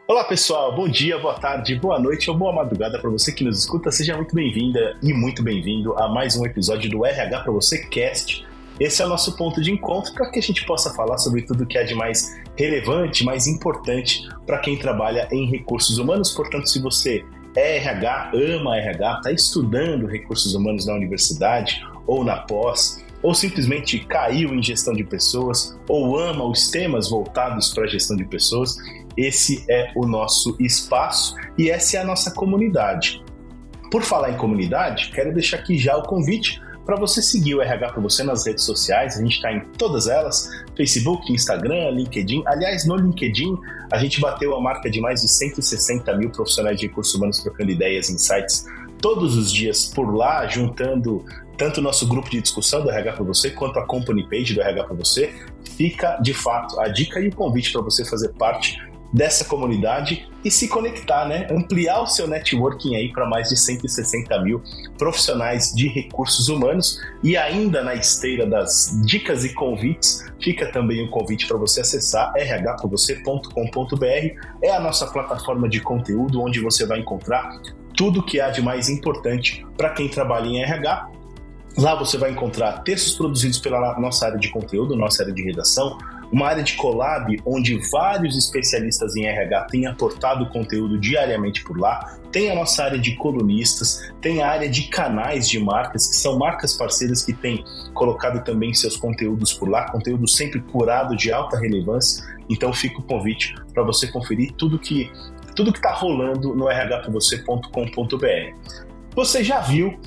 Olá pessoal, bom dia, boa tarde, boa noite ou boa madrugada para você que nos escuta. Seja muito bem-vinda e muito bem-vindo a mais um episódio do RH para você Cast. Esse é o nosso ponto de encontro para que a gente possa falar sobre tudo que é de mais relevante, mais importante para quem trabalha em recursos humanos. Portanto, se você é RH, ama RH, está estudando recursos humanos na universidade ou na pós, ou simplesmente caiu em gestão de pessoas, ou ama os temas voltados para a gestão de pessoas, esse é o nosso espaço e essa é a nossa comunidade. Por falar em comunidade, quero deixar aqui já o convite para você seguir o RH para você nas redes sociais. A gente está em todas elas, Facebook, Instagram, LinkedIn. Aliás, no LinkedIn, a gente bateu a marca de mais de 160 mil profissionais de recursos humanos trocando ideias, insights, todos os dias por lá, juntando tanto o nosso grupo de discussão do RH para você, quanto a company page do RH para você. Fica, de fato, a dica e o convite para você fazer parte dessa comunidade e se conectar, né? Ampliar o seu networking aí para mais de 160 mil profissionais de recursos humanos. E ainda na esteira das dicas e convites, fica também o convite para você acessar rhpravocê.com.br. É a nossa plataforma de conteúdo onde você vai encontrar tudo que há de mais importante para quem trabalha em RH. Lá você vai encontrar textos produzidos pela nossa área de conteúdo, nossa área de redação, uma área de collab onde vários especialistas em RH têm aportado conteúdo diariamente por lá. Tem a nossa área de colunistas, tem a área de canais de marcas, que são marcas parceiras que têm colocado também seus conteúdos por lá, conteúdo sempre curado de alta relevância. Então fica o convite para você conferir tudo que está rolando no rhpravocê.com.br. Você já viu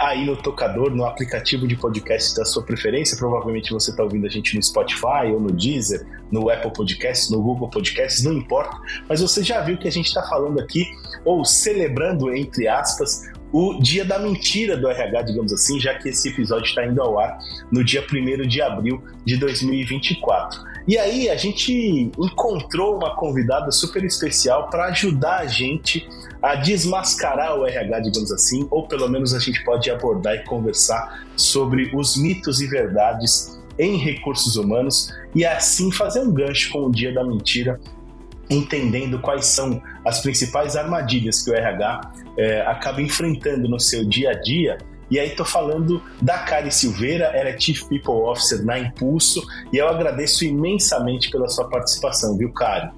aí no tocador, no aplicativo de podcast da sua preferência? Provavelmente você está ouvindo a gente no Spotify ou no Deezer, no Apple Podcasts, no Google Podcasts, não importa. Mas você já viu que a gente está falando aqui, ou celebrando, entre aspas, o dia da mentira do RH, digamos assim, já que esse episódio está indo ao ar no dia 1º de abril de 2024. E aí a gente encontrou uma convidada super especial para ajudar a gente a desmascarar o RH, digamos assim, ou pelo menos a gente pode abordar e conversar sobre os mitos e verdades em recursos humanos e assim fazer um gancho com o dia da mentira, entendendo quais são as principais armadilhas que o RH acaba enfrentando no seu dia a dia. E aí tô falando da Kari Silveira, ela é Chief People Officer na Impulso, e eu agradeço imensamente pela sua participação, viu, Kari?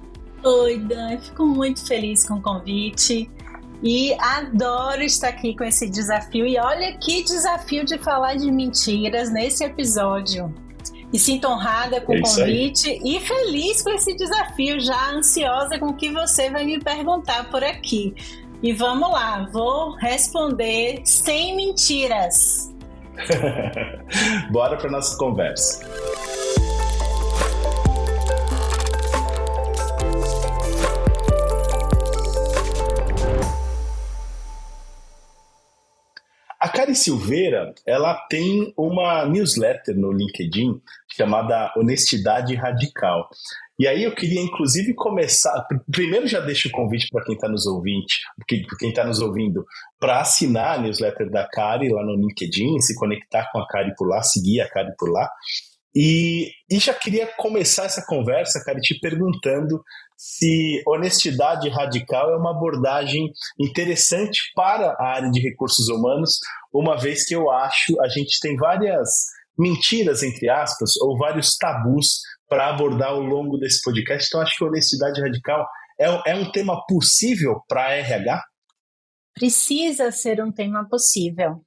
Oi, Dan, fico muito feliz com o convite e adoro estar aqui com esse desafio. E olha que desafio de falar de mentiras nesse episódio. Me sinto honrada com o convite e feliz com esse desafio, já ansiosa com o que você vai me perguntar por aqui. E vamos lá, vou responder sem mentiras. Bora para nossa conversa. A Kari Silveira, ela tem uma newsletter no LinkedIn chamada Honestidade Radical. E aí eu queria, inclusive, começar... Primeiro já deixo o convite para quem está nos ouvindo, para assinar a newsletter da Kari lá no LinkedIn, se conectar com a Kari por lá, seguir a Kari por lá. E já queria começar essa conversa, Kari, te perguntando se honestidade radical é uma abordagem interessante para a área de recursos humanos, uma vez que eu acho a gente tem várias mentiras, entre aspas, ou vários tabus para abordar ao longo desse podcast. Então acho que honestidade radical é um tema possível para a RH? Precisa ser um tema possível.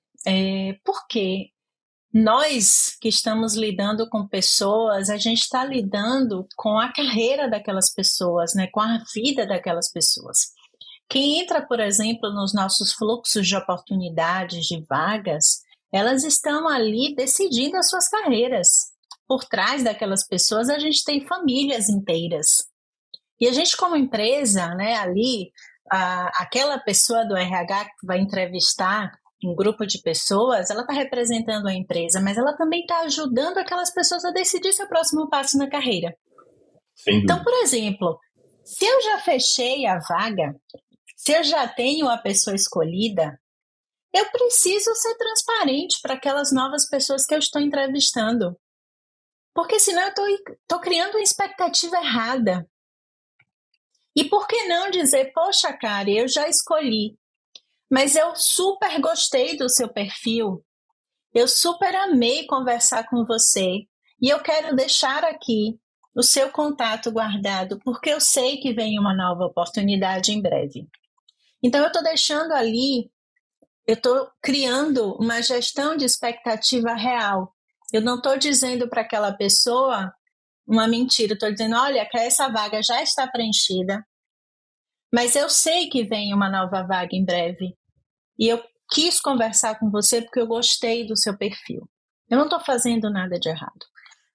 Por quê? Nós que estamos lidando com pessoas, a gente está lidando com a carreira daquelas pessoas, né? Com a vida daquelas pessoas. Quem entra, por exemplo, nos nossos fluxos de oportunidades, de vagas, elas estão ali decidindo as suas carreiras. Por trás daquelas pessoas, a gente tem famílias inteiras. E a gente, como empresa, né, ali, aquela pessoa do RH que vai entrevistar um grupo de pessoas, ela está representando a empresa, mas ela também está ajudando aquelas pessoas a decidir seu próximo passo na carreira. Então, por exemplo, se eu já fechei a vaga, se eu já tenho a pessoa escolhida, eu preciso ser transparente para aquelas novas pessoas que eu estou entrevistando. Porque senão eu estou criando uma expectativa errada. E por que não dizer, poxa, Kari, eu já escolhi, mas eu super gostei do seu perfil, eu super amei conversar com você e eu quero deixar aqui o seu contato guardado, porque eu sei que vem uma nova oportunidade em breve. Então, eu estou deixando ali, eu estou criando uma gestão de expectativa real. Eu não estou dizendo para aquela pessoa uma mentira, estou dizendo, olha, que essa vaga já está preenchida, mas eu sei que vem uma nova vaga em breve. E eu quis conversar com você porque eu gostei do seu perfil. Eu não estou fazendo nada de errado.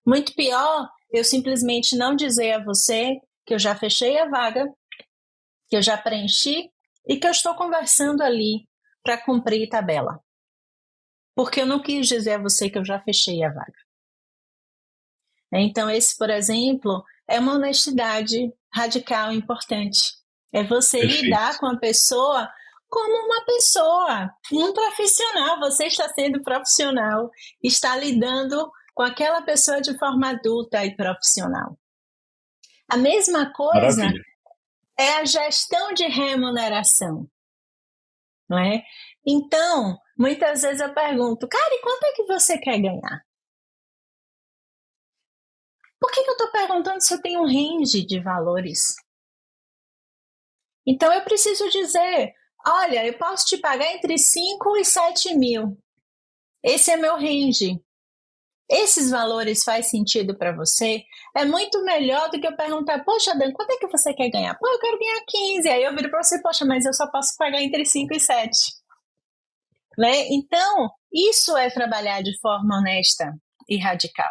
Muito pior, eu simplesmente não dizer a você que eu já fechei a vaga, que eu já preenchi e que eu estou conversando ali para cumprir tabela. Porque eu não quis dizer a você que eu já fechei a vaga. Então, esse, por exemplo, é uma honestidade radical importante. É você lidar com a pessoa como uma pessoa, um profissional. Você está sendo profissional, está lidando com aquela pessoa de forma adulta e profissional. A mesma coisa Maravilha. é a gestão de remuneração, não é? Então, muitas vezes eu pergunto, cara, e quanto é que você quer ganhar? Por que eu estou perguntando se eu tenho um range de valores? Então, eu preciso dizer, olha, eu posso te pagar entre 5 e 7 mil. Esse é meu range. Esses valores faz sentido para você? É muito melhor do que eu perguntar, poxa, Dan, quanto é que você quer ganhar? Pô, eu quero ganhar 15. Aí eu viro para você, poxa, mas eu só posso pagar entre 5 e 7. Né? Então, isso é trabalhar de forma honesta e radical.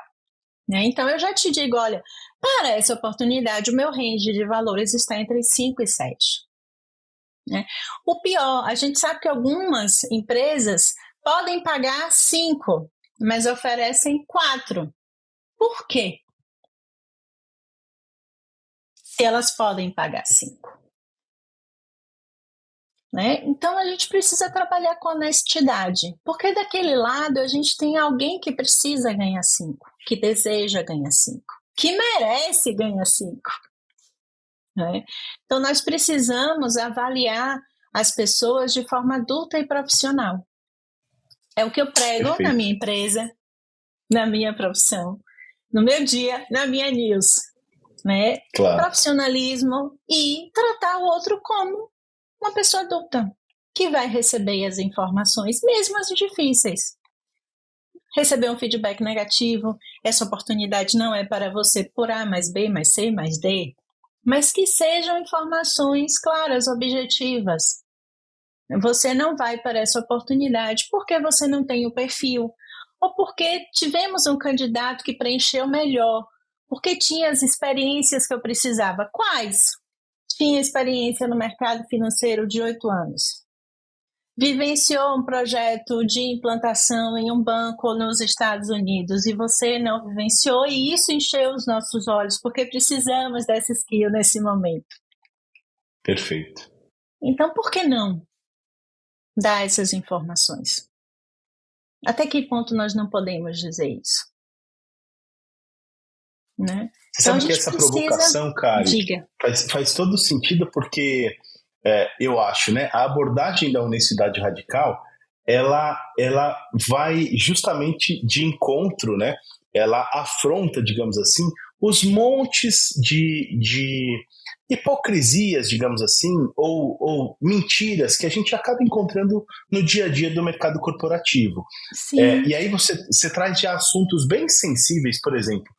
Né? Então, eu já te digo, olha, para essa oportunidade, o meu range de valores está entre 5 e 7. Né? O pior, a gente sabe que algumas empresas podem pagar 5, mas oferecem 4. Por quê? Se elas podem pagar 5. Né? Então, a gente precisa trabalhar com honestidade, porque daquele lado a gente tem alguém que precisa ganhar 5, que deseja ganhar 5, que merece ganhar 5. Né? Então, nós precisamos avaliar as pessoas de forma adulta e profissional. É o que eu prego Perfeito. Na minha empresa, na minha profissão, no meu dia, na minha news. Né? Claro. Profissionalismo e tratar o outro como uma pessoa adulta, que vai receber as informações, mesmo as difíceis. Receber um feedback negativo, essa oportunidade não é para você por A mais B mais C mais D, mas que sejam informações claras, objetivas. Você não vai para essa oportunidade porque você não tem o perfil, ou porque tivemos um candidato que preencheu melhor, porque tinha as experiências que eu precisava. Quais? Tinha experiência no mercado financeiro de 8 anos. Vivenciou um projeto de implantação em um banco nos Estados Unidos e você não vivenciou, e isso encheu os nossos olhos, porque precisamos dessa skill nesse momento. Perfeito. Então, por que não dar essas informações? Até que ponto nós não podemos dizer isso? Né? Você sabe que essa provocação, Kari, faz todo sentido, porque eu acho, né, a abordagem da honestidade radical, ela vai justamente de encontro, né, ela afronta, digamos assim, os montes de hipocrisias, digamos assim, ou mentiras que a gente acaba encontrando no dia a dia do mercado corporativo. E aí você traz já assuntos bem sensíveis, por exemplo,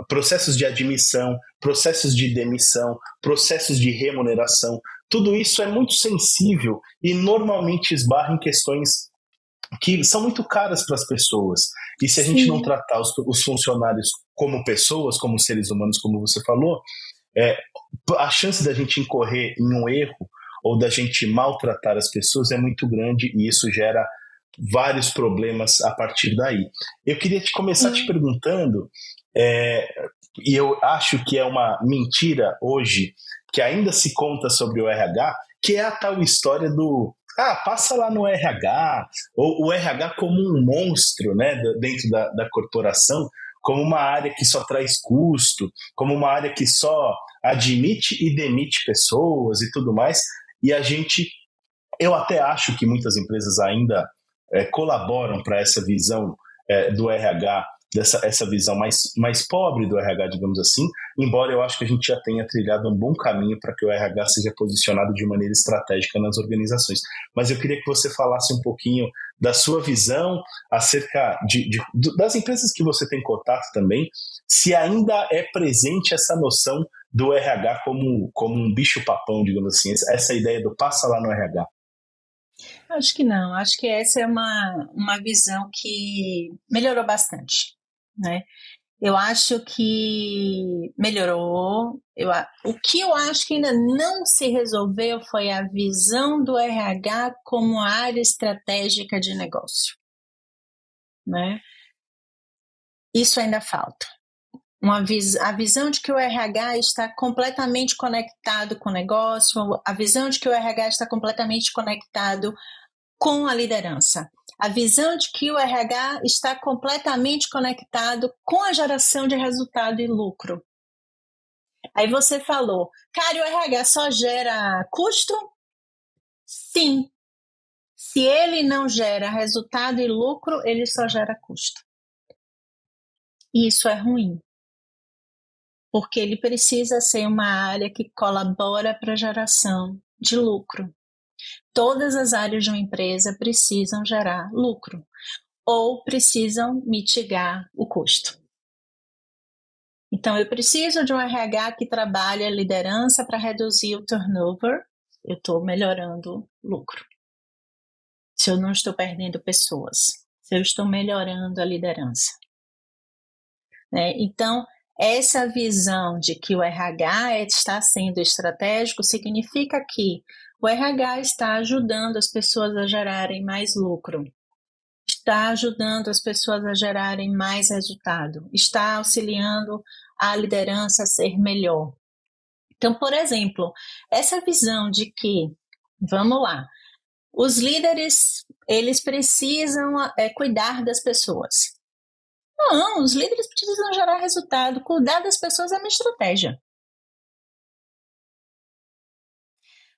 processos de admissão, processos de demissão, processos de remuneração. Tudo isso é muito sensível e normalmente esbarra em questões que são muito caras para as pessoas. E se a gente não tratar os funcionários como pessoas, como seres humanos, como você falou, a chance da gente incorrer em um erro ou da gente maltratar as pessoas é muito grande, e isso gera vários problemas a partir daí. Eu queria começar te perguntando, e eu acho que é uma mentira hoje que ainda se conta sobre o RH, que é a tal história do passa lá no RH, ou o RH como um monstro, né, dentro da corporação, como uma área que só traz custo, como uma área que só admite e demite pessoas e tudo mais. E eu até acho que muitas empresas ainda colaboram para essa visão do RH, essa visão mais pobre do RH, digamos assim, embora eu acho que a gente já tenha trilhado um bom caminho para que o RH seja posicionado de maneira estratégica nas organizações. Mas eu queria que você falasse um pouquinho da sua visão acerca das empresas que você tem contato também, se ainda é presente essa noção do RH como um bicho-papão, digamos assim, essa ideia do passa lá no RH. Acho que não, acho que essa é uma visão que melhorou bastante, né? Eu acho que melhorou. O que eu acho que ainda não se resolveu foi a visão do RH como área estratégica de negócio, né? Isso ainda falta. A visão de que o RH está completamente conectado com o negócio, a visão de que o RH está completamente conectado com a liderança, a visão de que o RH está completamente conectado com a geração de resultado e lucro. Aí você falou, cara, o RH só gera custo? Sim. Se ele não gera resultado e lucro, ele só gera custo. E isso é ruim, porque ele precisa ser uma área que colabora para a geração de lucro. Todas as áreas de uma empresa precisam gerar lucro ou precisam mitigar o custo. Então, eu preciso de um RH que trabalhe a liderança para reduzir o turnover. Eu estou melhorando o lucro. Se eu não estou perdendo pessoas, se eu estou melhorando a liderança. Né? Então, essa visão de que o RH está sendo estratégico significa que o RH está ajudando as pessoas a gerarem mais lucro, está ajudando as pessoas a gerarem mais resultado, está auxiliando a liderança a ser melhor. Então, por exemplo, essa visão de que, vamos lá, os líderes, eles precisam cuidar das pessoas. Não, os líderes precisam gerar resultado. Cuidar das pessoas é uma estratégia.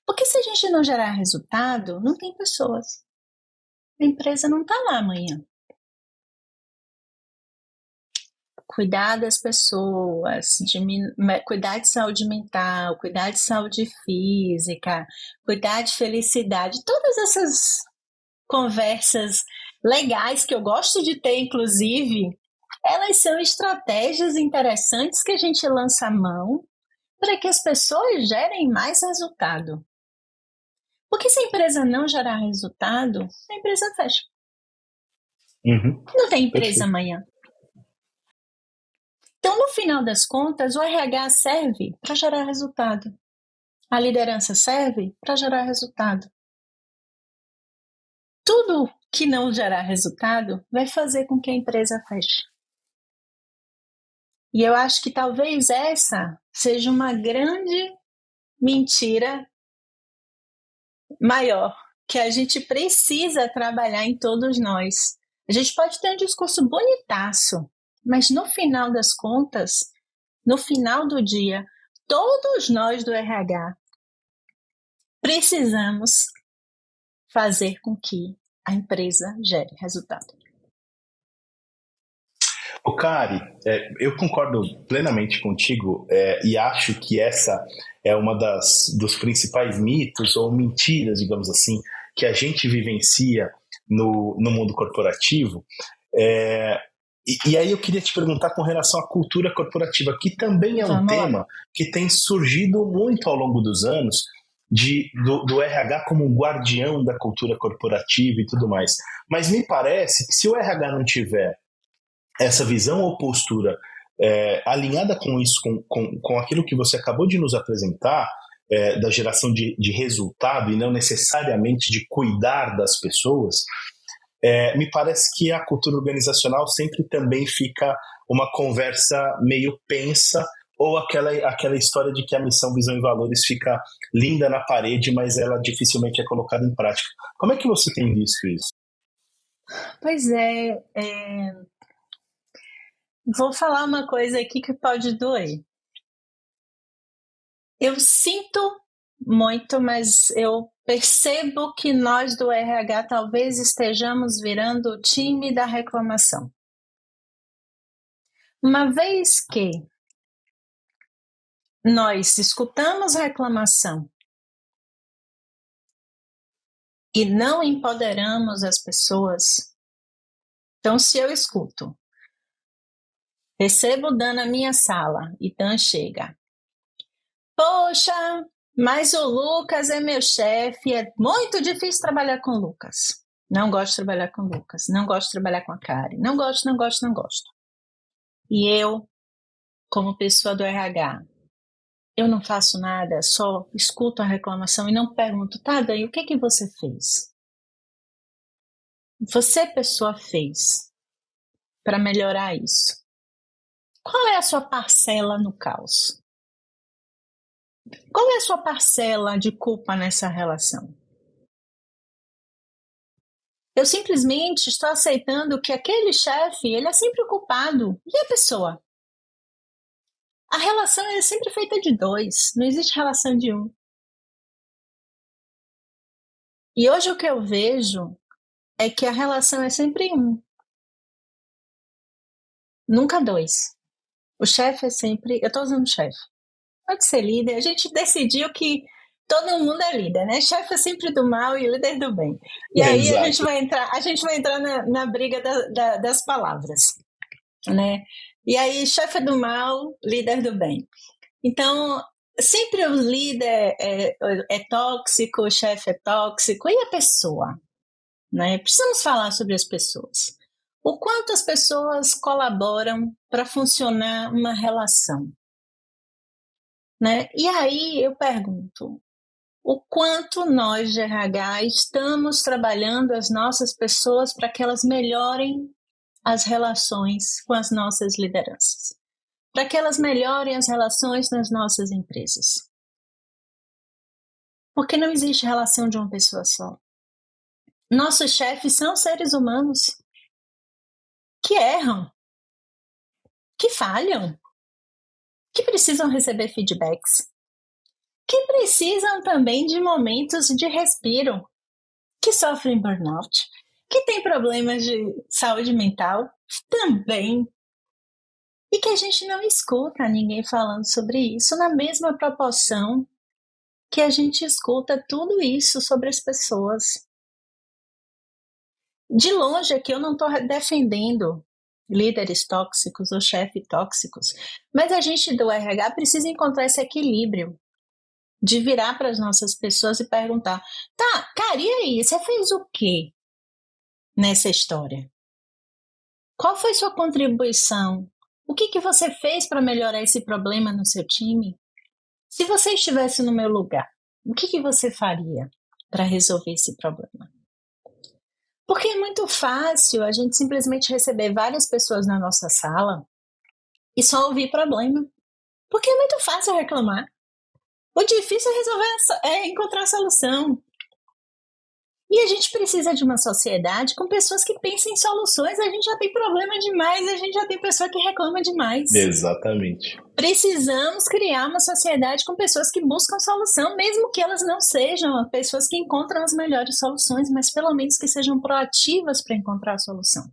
Porque se a gente não gerar resultado, não tem pessoas. A empresa não está lá amanhã. Cuidar das pessoas, cuidar de saúde mental, cuidar de saúde física, cuidar de felicidade, todas essas conversas legais que eu gosto de ter, inclusive, elas são estratégias interessantes que a gente lança a mão para que as pessoas gerem mais resultado. Porque se a empresa não gerar resultado, a empresa fecha. Uhum. Não tem empresa Perfeito. amanhã. Então, no final das contas, o RH serve para gerar resultado. A liderança serve para gerar resultado. Tudo que não gerar resultado vai fazer com que a empresa feche. E eu acho que talvez essa seja uma grande mentira maior, que a gente precisa trabalhar em todos nós. A gente pode ter um discurso bonitaço, mas no final das contas, no final do dia, todos nós do RH precisamos fazer com que a empresa gere resultado. O Kari, eu concordo plenamente contigo e acho que essa é uma dos principais mitos ou mentiras, digamos assim, que a gente vivencia no mundo corporativo. E aí eu queria te perguntar com relação à cultura corporativa, que também é um tema que tem surgido muito ao longo dos anos, do RH como um guardião da cultura corporativa e tudo mais. Mas me parece que se o RH não tiver essa visão ou postura alinhada com isso, com aquilo que você acabou de nos apresentar, da geração de resultado e não necessariamente de cuidar das pessoas, me parece que a cultura organizacional sempre também fica uma conversa meio pensa ou aquela história de que a missão, visão e valores fica linda na parede, mas ela dificilmente é colocada em prática. Como é que você tem visto isso? Pois vou falar uma coisa aqui que pode doer. Eu sinto muito, mas eu percebo que nós do RH talvez estejamos virando o time da reclamação. Uma vez que nós escutamos reclamação e não empoderamos as pessoas, então se eu escuto, recebo o Dan na minha sala e Dan chega. Poxa, mas o Lucas é meu chefe, é muito difícil trabalhar com o Lucas. Não gosto de trabalhar com o Lucas, não gosto de trabalhar com a Karen, não gosto. E eu, como pessoa do RH, eu não faço nada, só escuto a reclamação e não pergunto, tá, Dani, o que você fez? Você, pessoa, fez para melhorar isso? Qual é a sua parcela no caos? Qual é a sua parcela de culpa nessa relação? Eu simplesmente estou aceitando que aquele chefe, ele é sempre o culpado. E a pessoa? A relação é sempre feita de dois, não existe relação de um. E hoje o que eu vejo é que a relação é sempre um, nunca dois. O chefe é sempre... Eu estou usando chefe. Pode ser líder. A gente decidiu que todo mundo é líder, né? Chefe é sempre do mal e líder do bem. E aí Exato. a gente vai entrar na briga das palavras, né? E aí, chefe é do mal, líder do bem. Então, sempre o líder é tóxico, o chefe é tóxico. E a pessoa? Né? Precisamos falar sobre as pessoas. O quanto as pessoas colaboram para funcionar uma relação. Né? E aí eu pergunto, o quanto nós de RH estamos trabalhando as nossas pessoas para que elas melhorem as relações com as nossas lideranças, para que elas melhorem as relações nas nossas empresas. Porque não existe relação de uma pessoa só. Nossos chefes são seres humanos que erram, que falham, que precisam receber feedbacks, que precisam também de momentos de respiro, que sofrem burnout, que têm problemas de saúde mental também. E que a gente não escuta ninguém falando sobre isso na mesma proporção que a gente escuta tudo isso sobre as pessoas. De longe aqui eu não estou defendendo líderes tóxicos ou chefes tóxicos, mas a gente do RH precisa encontrar esse equilíbrio de virar para as nossas pessoas e perguntar, tá, cara, e aí, você fez o quê nessa história? Qual foi sua contribuição? O que você fez para melhorar esse problema no seu time? Se você estivesse no meu lugar, o que você faria para resolver esse problema? Porque é muito fácil a gente simplesmente receber várias pessoas na nossa sala e só ouvir problema. Porque é muito fácil reclamar. O difícil é resolver, encontrar a solução. E a gente precisa de uma sociedade com pessoas que pensem em soluções. A gente já tem problema demais, a gente já tem pessoa que reclama demais. Exatamente. Precisamos criar uma sociedade com pessoas que buscam solução, mesmo que elas não sejam pessoas que encontram as melhores soluções, mas pelo menos que sejam proativas para encontrar a solução.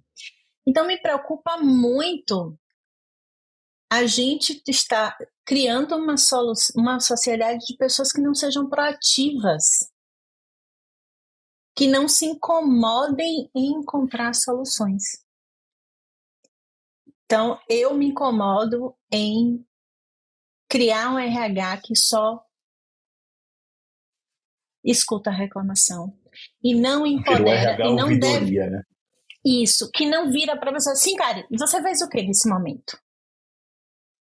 Então me preocupa muito a gente estar criando uma sociedade de pessoas que não sejam proativas, que não se incomodem em encontrar soluções. Então, eu me incomodo em criar um RH que só escuta a reclamação e não empodera e não deve... né? Isso, que não vira para a pessoa assim, cara, você fez o que nesse momento?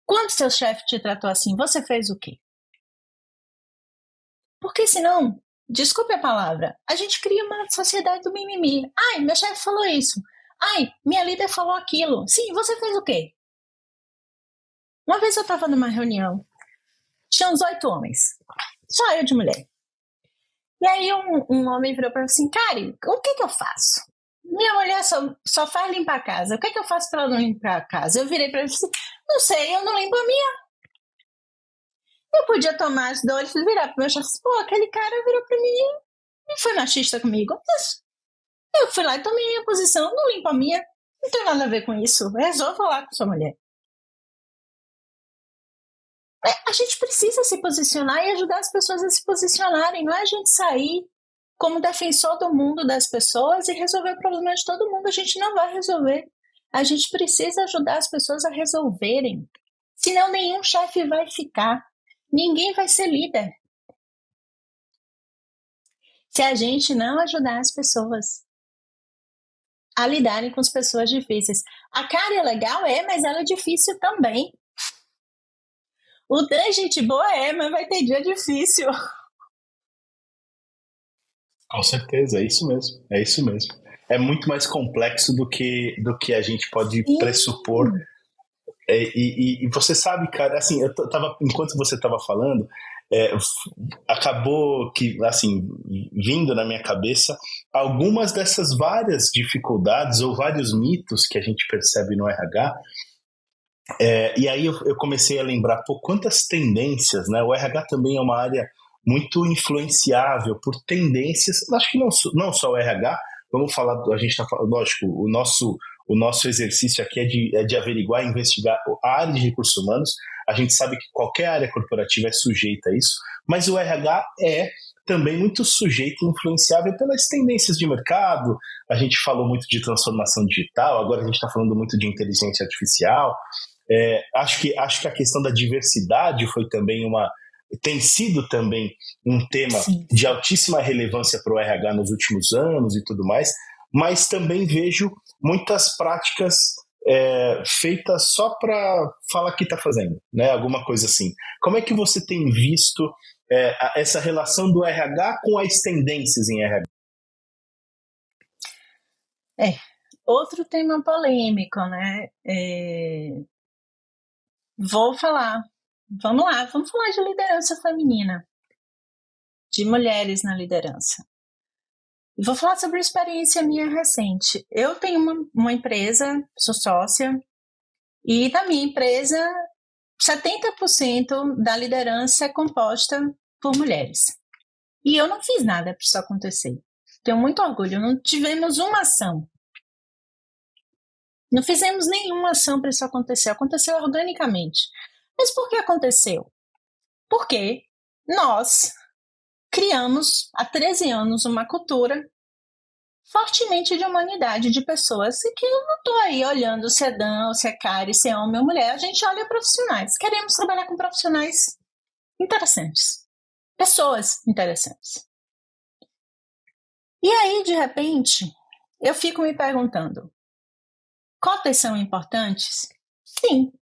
Quando seu chefe te tratou assim, você fez o quê? Porque senão, desculpe a palavra, a gente cria uma sociedade do mimimi. Ai, meu chefe falou isso. Ai, minha líder falou aquilo. Sim, você fez o quê? Uma vez eu estava numa reunião, tinha uns 8 homens, só eu de mulher. E aí um homem virou para mim assim, Karen, o que eu faço? minha mulher só faz limpar a casa. O que é que eu faço para ela não limpar a casa? Eu virei para ele e disse, não sei, eu não limpo a minha. Eu podia tomar as dores e virar pro meu chefe. Pô, aquele cara virou para mim e foi machista comigo. Mas eu fui lá e tomei minha posição, não limpo a minha. Não tem nada a ver com isso. Resolva lá com sua mulher. A gente precisa se posicionar e ajudar as pessoas a se posicionarem. Não é a gente sair como defensor do mundo das pessoas e resolver o problema de todo mundo. A gente não vai resolver. A gente precisa ajudar as pessoas a resolverem. Senão nenhum chefe vai ficar. Ninguém vai ser líder. Se a gente não ajudar as pessoas a lidarem com as pessoas difíceis. A Kari é legal, mas ela é difícil também. O Dan é gente boa, mas vai ter dia difícil. Com certeza, é isso mesmo. É isso mesmo. É muito mais complexo do que a gente pode pressupor. E você sabe, cara, assim, enquanto você estava falando, acabou que, assim, vindo na minha cabeça algumas dessas várias dificuldades ou vários mitos que a gente percebe no RH. E aí eu comecei a lembrar, pô, quantas tendências, né? O RH também é uma área muito influenciável por tendências, acho que não só o RH, vamos falar, a gente está falando, lógico, o nosso exercício aqui é de averiguar e investigar a área de recursos humanos, a gente sabe que qualquer área corporativa é sujeita a isso, mas o RH é também muito sujeito e influenciável pelas tendências de mercado, a gente falou muito de transformação digital, agora a gente está falando muito de inteligência artificial, acho que a questão da diversidade tem sido também um tema Sim. de altíssima relevância para o RH nos últimos anos e tudo mais, mas também vejo muitas práticas feitas só para falar que está fazendo, né? Alguma coisa assim. Como é que você tem visto essa relação do RH com as tendências em RH? Outro tema polêmico, né? Vou falar. Vamos lá, vamos falar de liderança feminina, de mulheres na liderança. Vou falar sobre uma experiência minha recente. Eu tenho uma empresa, sou sócia, e da minha empresa, 70% da liderança é composta por mulheres. E eu não fiz nada para isso acontecer. Tenho muito orgulho, não tivemos uma ação. Não fizemos nenhuma ação para isso acontecer. Aconteceu organicamente. Mas por que aconteceu? Porque nós criamos há 13 anos uma cultura fortemente de humanidade, de pessoas que eu não estou aí olhando se é Dan, ou se é Kari, se é homem ou mulher, a gente olha profissionais. Queremos trabalhar com profissionais interessantes, pessoas interessantes. E aí, de repente, eu fico me perguntando, cotas são importantes? Sim.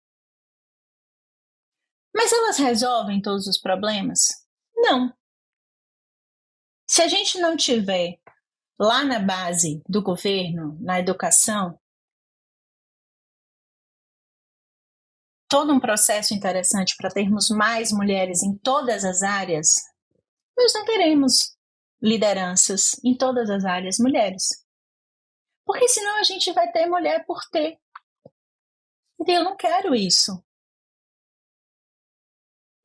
Mas elas resolvem todos os problemas? Não. Se a gente não tiver lá na base do governo, na educação, todo um processo interessante para termos mais mulheres em todas as áreas, nós não teremos lideranças em todas as áreas mulheres. Porque senão a gente vai ter mulher por ter. E eu não quero isso.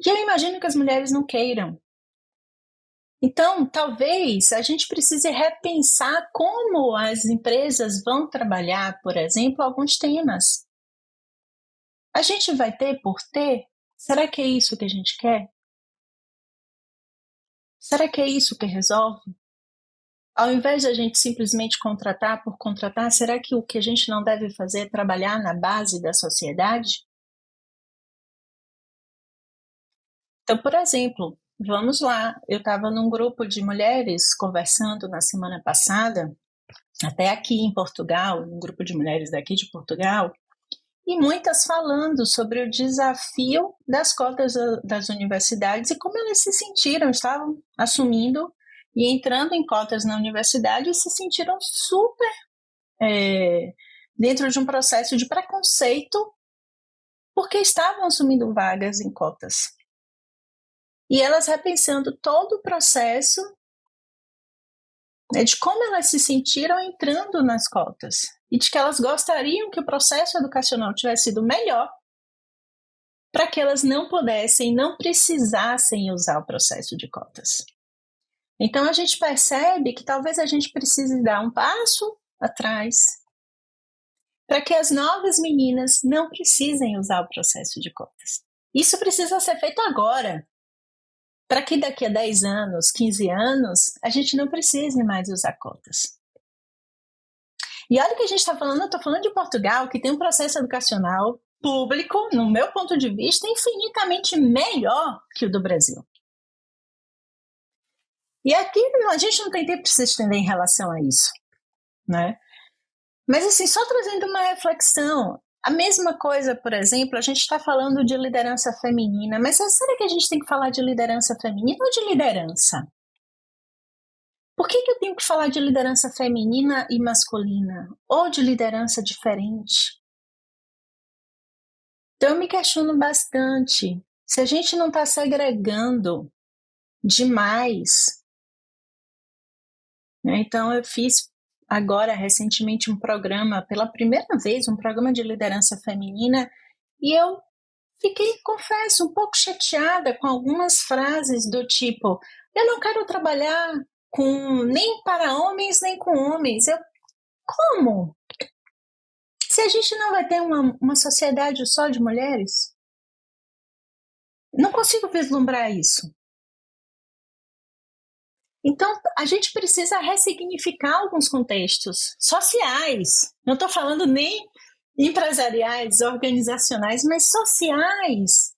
E eu imagino que as mulheres não queiram. Então, talvez a gente precise repensar como as empresas vão trabalhar, por exemplo, alguns temas. A gente vai ter por ter? Será que é isso que a gente quer? Será que é isso que resolve? Ao invés de a gente simplesmente contratar por contratar, será que o que a gente não deve fazer é trabalhar na base da sociedade? Então, por exemplo, vamos lá, eu estava num grupo de mulheres conversando na semana passada, até aqui em Portugal, um grupo de mulheres daqui de Portugal, e muitas falando sobre o desafio das cotas das universidades e como elas se sentiram, estavam assumindo e entrando em cotas na universidade e se sentiram super dentro de um processo de preconceito porque estavam assumindo vagas em cotas. E elas repensando todo o processo né, de como elas se sentiram entrando nas cotas e de que elas gostariam que o processo educacional tivesse sido melhor para que elas não pudessem, não precisassem usar o processo de cotas. Então a gente percebe que talvez a gente precise dar um passo atrás para que as novas meninas não precisem usar o processo de cotas. Isso precisa ser feito agora, para que daqui a 10 anos, 15 anos, a gente não precise mais usar cotas. E olha o que a gente está falando, eu estou falando de Portugal, que tem um processo educacional público, no meu ponto de vista, infinitamente melhor que o do Brasil. E aqui a gente não tem tempo para se estender em relação a isso, né? Mas assim, só trazendo uma reflexão, a mesma coisa, por exemplo, a gente está falando de liderança feminina, mas será que a gente tem que falar de liderança feminina ou de liderança? Por que eu tenho que falar de liderança feminina e masculina? Ou de liderança diferente? Então eu me questiono bastante. Se a gente não está segregando demais, né? Então eu fiz agora recentemente um programa, pela primeira vez, um programa de liderança feminina, e eu fiquei, confesso, um pouco chateada com algumas frases do tipo: eu não quero trabalhar nem para homens nem com homens. Como? Se a gente não vai ter uma sociedade só de mulheres? Não consigo vislumbrar isso. Então, a gente precisa ressignificar alguns contextos sociais. Não estou falando nem empresariais, organizacionais, mas sociais.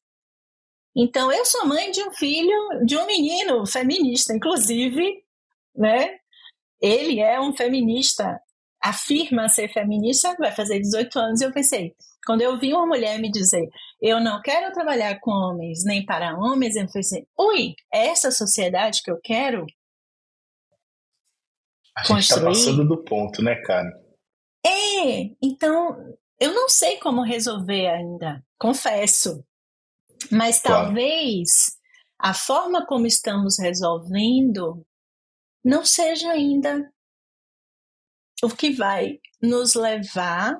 Então, eu sou mãe de um filho, de um menino feminista, inclusive, né? Ele é um feminista, afirma ser feminista, vai fazer 18 anos, e eu pensei, quando eu vi uma mulher me dizer, eu não quero trabalhar com homens, nem para homens, eu pensei, ui, é essa sociedade que eu quero? A gente está passando do ponto, né, cara? Então, eu não sei como resolver ainda, confesso. Mas Claro. Talvez a forma como estamos resolvendo não seja ainda o que vai nos levar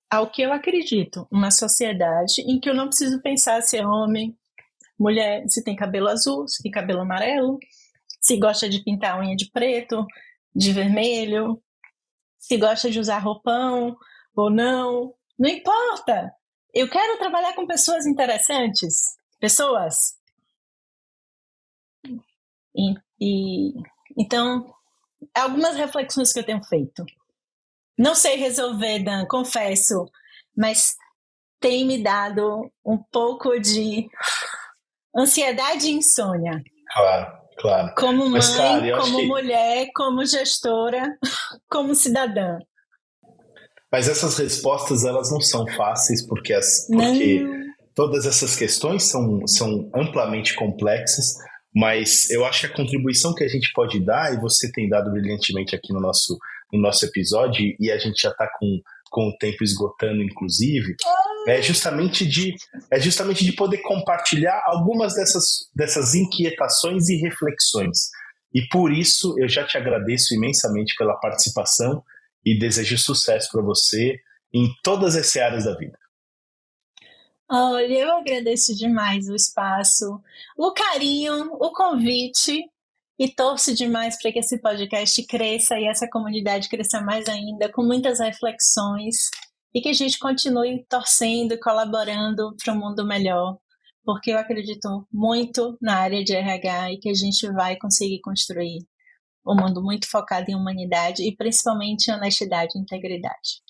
ao que eu acredito, uma sociedade em que eu não preciso pensar se é homem, mulher, se tem cabelo azul, se tem cabelo amarelo, se gosta de pintar a unha de preto, de vermelho, se gosta de usar roupão ou não, não importa. Eu quero trabalhar com pessoas interessantes, pessoas. Então, algumas reflexões que eu tenho feito. Não sei resolver, Dan, confesso, mas tem me dado um pouco de ansiedade e insônia. Claro. Como mãe, mas, cara, como mulher, como gestora, como cidadã. Mas essas respostas, elas não são fáceis, porque todas essas questões são amplamente complexas, mas eu acho que a contribuição que a gente pode dar, e você tem dado brilhantemente aqui no nosso episódio, e a gente já está com o tempo esgotando, inclusive, é justamente de poder compartilhar algumas dessas inquietações e reflexões. E por isso eu já te agradeço imensamente pela participação e desejo sucesso para você em todas as áreas da vida. Olha, eu agradeço demais o espaço, o carinho, o convite, e torço demais para que esse podcast cresça e essa comunidade cresça mais ainda, com muitas reflexões, e que a gente continue torcendo e colaborando para um mundo melhor, porque eu acredito muito na área de RH e que a gente vai conseguir construir um mundo muito focado em humanidade e principalmente em honestidade e integridade.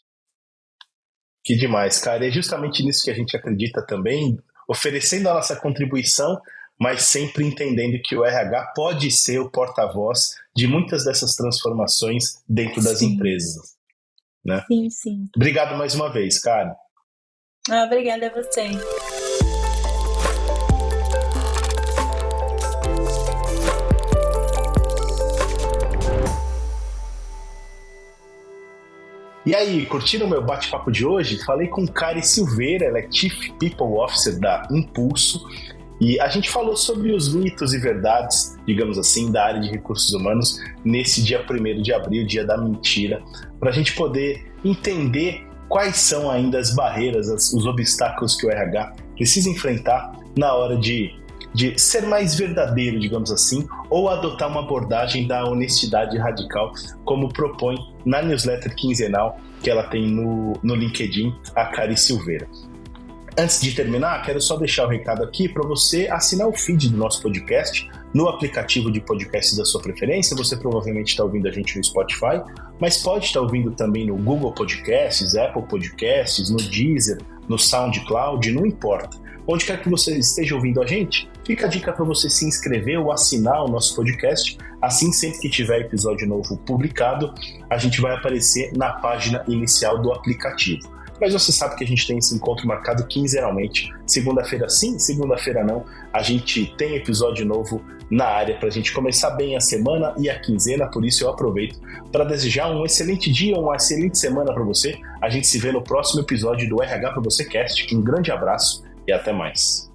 Que demais, cara. É justamente nisso que a gente acredita também, oferecendo a nossa contribuição, mas sempre entendendo que o RH pode ser o porta-voz de muitas dessas transformações dentro das empresas. Né? Sim. Obrigado mais uma vez, cara. Obrigada a você. E aí, curtiram o meu bate-papo de hoje? Falei com Kari Silveira, ela é Chief People Officer da Impulso, E a gente falou sobre os mitos e verdades, digamos assim, da área de recursos humanos nesse dia 1º de abril, dia da mentira, para a gente poder entender quais são ainda as barreiras, os obstáculos que o RH precisa enfrentar na hora de ser mais verdadeiro, digamos assim, ou adotar uma abordagem da honestidade radical, como propõe na newsletter quinzenal que ela tem no LinkedIn, a Cari Silveira. Antes de terminar, quero só deixar o recado aqui para você assinar o feed do nosso podcast no aplicativo de podcast da sua preferência. Você provavelmente está ouvindo a gente no Spotify, mas pode estar ouvindo também no Google Podcasts, Apple Podcasts, no Deezer, no SoundCloud, não importa. Onde quer que você esteja ouvindo a gente, fica a dica para você se inscrever ou assinar o nosso podcast. Assim, sempre que tiver episódio novo publicado, a gente vai aparecer na página inicial do aplicativo. Mas você sabe que a gente tem esse encontro marcado quinzenalmente. Segunda-feira sim, segunda-feira não. A gente tem episódio novo na área para a gente começar bem a semana e a quinzena. Por isso eu aproveito para desejar um excelente dia, uma excelente semana para você. A gente se vê no próximo episódio do RH para você Cast. Um grande abraço e até mais.